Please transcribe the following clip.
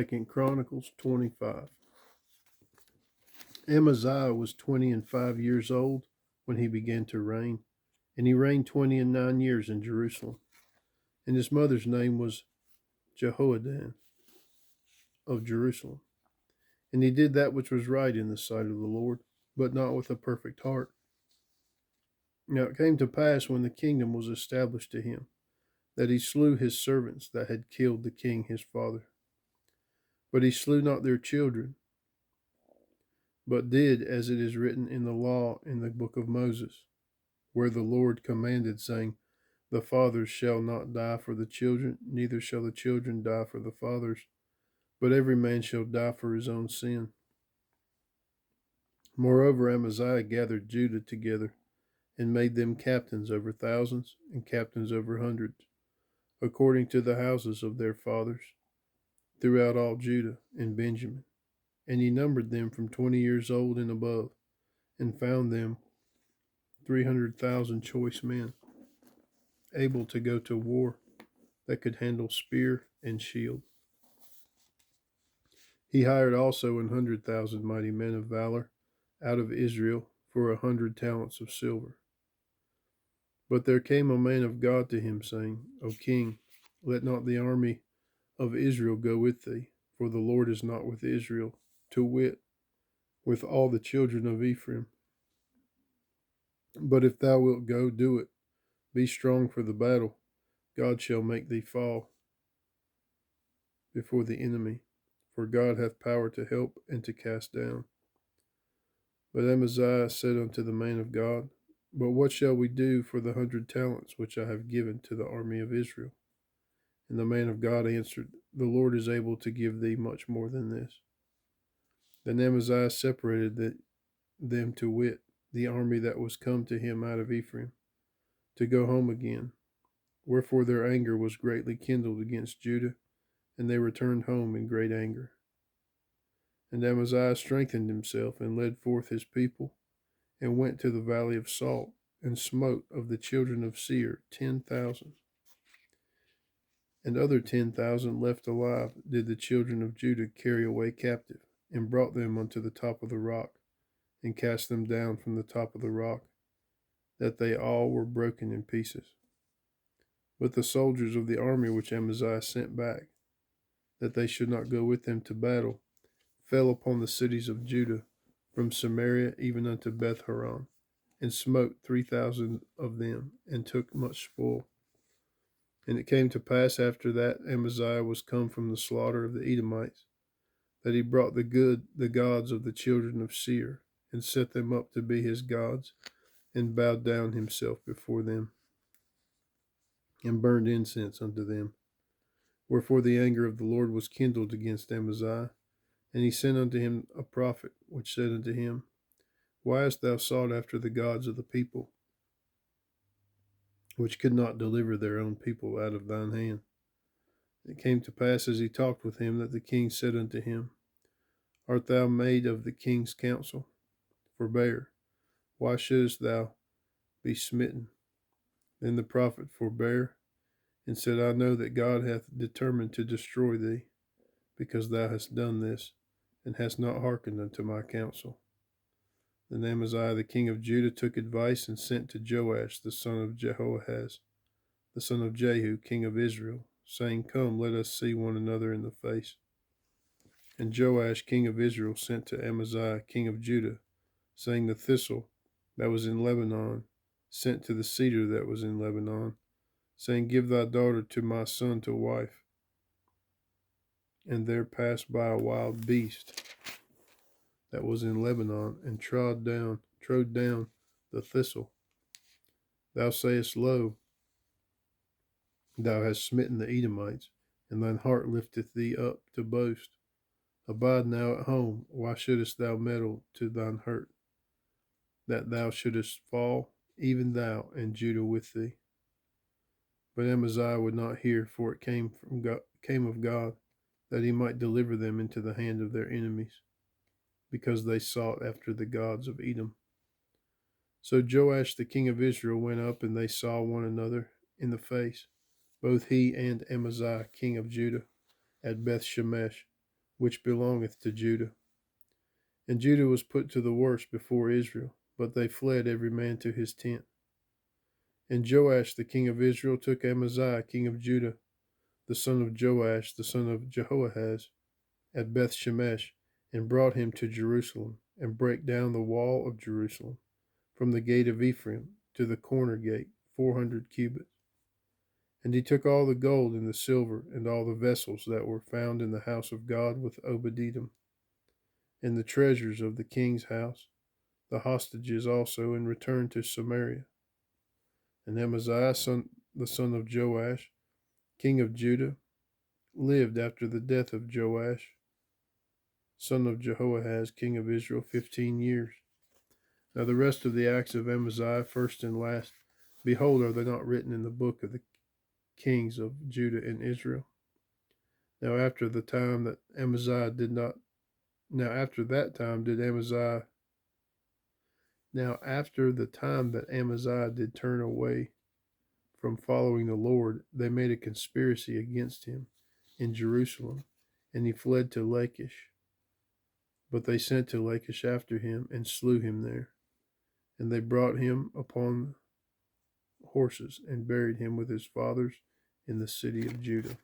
Chronicles 25. Amaziah was 20 and 5 years old when he began to reign, and he reigned 20 and 9 years in Jerusalem. And his mother's name was Jehoadan of Jerusalem. And he did that which was right in the sight of the Lord, but not with a perfect heart. Now it came to pass when the kingdom was established to him, that he slew his servants that had killed the king his father. But he slew not their children, but did as it is written in the law in the book of Moses, where the Lord commanded, saying, The fathers shall not die for the children, neither shall the children die for the fathers, but every man shall die for his own sin. Moreover, Amaziah gathered Judah together, and made them captains over thousands, and captains over hundreds, according to the houses of their fathers, throughout all Judah and Benjamin. And he numbered them from 20 years old and above, and found them 300,000 choice men, able to go to war, that could handle spear and shield. He hired also 100,000 mighty men of valor out of Israel for 100 talents of silver. But there came a man of God to him, saying, O king, let not the army of Israel go with thee, for the Lord is not with Israel, to wit, with all the children of Ephraim. But if thou wilt go, do it. Be strong for the battle. God shall make thee fall before the enemy, for God hath power to help and to cast down. But Amaziah said unto the man of God, But what shall we do for the 100 talents which I have given to the army of Israel? And the man of God answered, The Lord is able to give thee much more than this. Then Amaziah separated them, to wit, the army that was come to him out of Ephraim, to go home again. Wherefore their anger was greatly kindled against Judah, and they returned home in great anger. And Amaziah strengthened himself, and led forth his people, and went to the valley of Salt, and smote of the children of Seir 10,000. And other 10,000 left alive did the children of Judah carry away captive, and brought them unto the top of the rock, and cast them down from the top of the rock, that they all were broken in pieces. But the soldiers of the army which Amaziah sent back, that they should not go with them to battle, fell upon the cities of Judah, from Samaria even unto Beth Horon, and smote 3,000 of them, and took much spoil. And it came to pass after that Amaziah was come from the slaughter of the Edomites, that he brought the gods of the children of Seir, and set them up to be his gods, and bowed down himself before them, and burned incense unto them. Wherefore the anger of the Lord was kindled against Amaziah, and he sent unto him a prophet, which said unto him, Why hast thou sought after the gods of the people, which could not deliver their own people out of thine hand? It came to pass as he talked with him, that the king said unto him, Art thou made of the king's counsel? Forbear. Why shouldest thou be smitten? Then the prophet forbare, and said, I know that God hath determined to destroy thee, because thou hast done this, and hast not hearkened unto my counsel. Then Amaziah the king of Judah took advice, and sent to Joash the son of Jehoahaz, the son of Jehu, king of Israel, saying, Come, let us see one another in the face. And Joash king of Israel sent to Amaziah king of Judah, saying, The thistle that was in Lebanon sent to the cedar that was in Lebanon, saying, Give thy daughter to my son to wife. And there passed by a wild beast that was in Lebanon, and trode down the thistle. Thou sayest, Lo, thou hast smitten the Edomites, and thine heart lifteth thee up to boast. Abide now at home. Why shouldest thou meddle to thine hurt, that thou shouldest fall, even thou and Judah with thee? But Amaziah would not hear, for it came of God, that he might deliver them into the hand of their enemies, because they sought after the gods of Edom. So Joash the king of Israel went up, and they saw one another in the face, both he and Amaziah king of Judah, at Beth Shemesh, which belongeth to Judah. And Judah was put to the worse before Israel, but they fled every man to his tent. And Joash the king of Israel took Amaziah king of Judah, the son of Joash the son of Jehoahaz, at Beth Shemesh, and brought him to Jerusalem, and brake down the wall of Jerusalem, from the gate of Ephraim to the corner gate, 400 cubits. And he took all the gold and the silver, and all the vessels that were found in the house of God with Obed-Edom, and the treasures of the king's house, the hostages also, and returned to Samaria. And Amaziah, the son of Joash, king of Judah, lived after the death of Joash, son of Jehoahaz, king of Israel, 15 years. Now the rest of the acts of Amaziah, first and last, behold, are they not written in the book of the kings of Judah and Israel? Now after the time that Amaziah did not Now after that time did Amaziah Now after the time that Amaziah did turn away from following the Lord, they made a conspiracy against him in Jerusalem, and he fled to Lachish. But they sent to Lachish after him, and slew him there. And they brought him upon horses, and buried him with his fathers in the city of Judah.